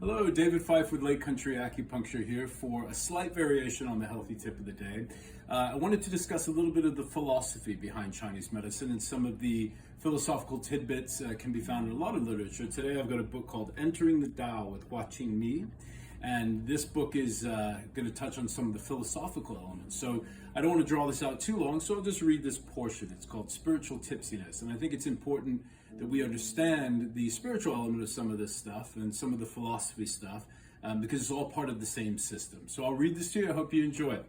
Hello, David Fife with Lake Country Acupuncture here for a slight variation on the healthy tip of the day. I wanted to discuss a little bit of the philosophy behind Chinese medicine, and some of the philosophical tidbits can be found in a lot of literature. Today I've got a book called Entering the Tao with Hua Qing Mi, and this book is going to touch on some of the philosophical elements. So I don't want to draw this out too long, so I'll just read this portion. It's called Spiritual Tipsiness, and I think it's important that we understand the spiritual element of some of this stuff and some of the philosophy stuff because it's all part of the same system. So I'll read this to you. I hope you enjoy it.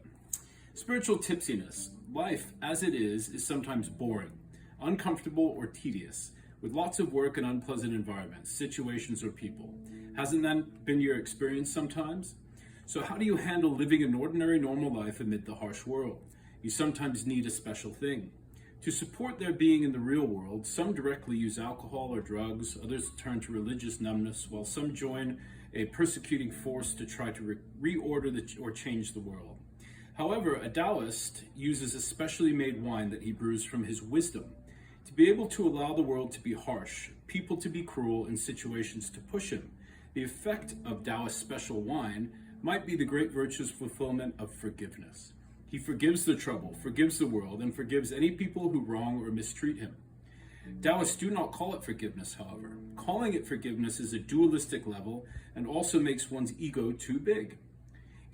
Spiritual tipsiness. Life as it is sometimes boring, uncomfortable, or tedious, with lots of work and unpleasant environments, situations, or people. Hasn't that been your experience sometimes? So how do you handle living an ordinary, normal life amid the harsh world? You sometimes need a special thing. To support their being in the real world, some directly use alcohol or drugs, others turn to religious numbness, while some join a persecuting force to try to reorder or change the world. However, a Taoist uses a specially made wine that he brews from his wisdom to be able to allow the world to be harsh, people to be cruel, and situations to push him. The effect of Taoist special wine might be the great virtuous fulfillment of forgiveness. He forgives the trouble, forgives the world, and forgives any people who wrong or mistreat him. Taoists do not call it forgiveness, however. Calling it forgiveness is a dualistic level and also makes one's ego too big.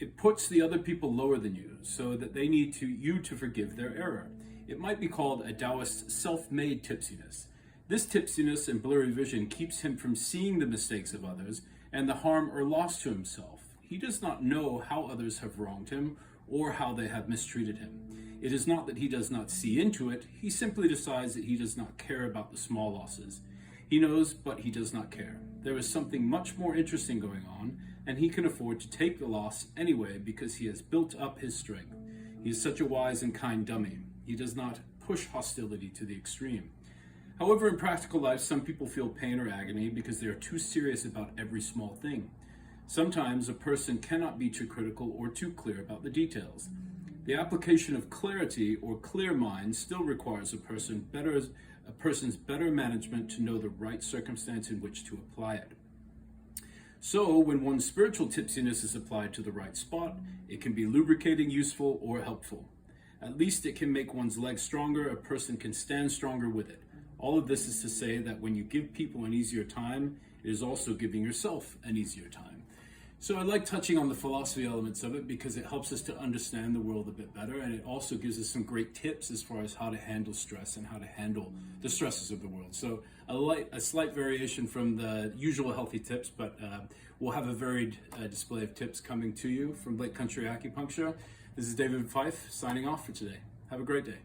It puts the other people lower than you so that they need you to forgive their error. It might be called a Taoist self-made tipsiness. This tipsiness and blurry vision keeps him from seeing the mistakes of others and the harm or loss to himself. He does not know how others have wronged him or how they have mistreated him. It is not that he does not see into it, he simply decides that he does not care about the small losses. He knows, but he does not care. There is something much more interesting going on, and he can afford to take the loss anyway because he has built up his strength. He is such a wise and kind dummy. He does not push hostility to the extreme. However, in practical life, some people feel pain or agony because they are too serious about every small thing. Sometimes a person cannot be too critical or too clear about the details. The application of clarity or clear mind still requires a person's better management to know the right circumstance in which to apply it. So when one's spiritual tipsiness is applied to the right spot, it can be lubricating, useful, or helpful. At least it can make one's legs stronger. A person can stand stronger with it. All of this is to say that when you give people an easier time, it is also giving yourself an easier time. So I like touching on the philosophy elements of it because it helps us to understand the world a bit better, and it also gives us some great tips as far as how to handle stress and how to handle the stresses of the world. So a slight variation from the usual healthy tips, but we'll have a varied display of tips coming to you from Lake Country Acupuncture. This is David Fife signing off for today. Have a great day.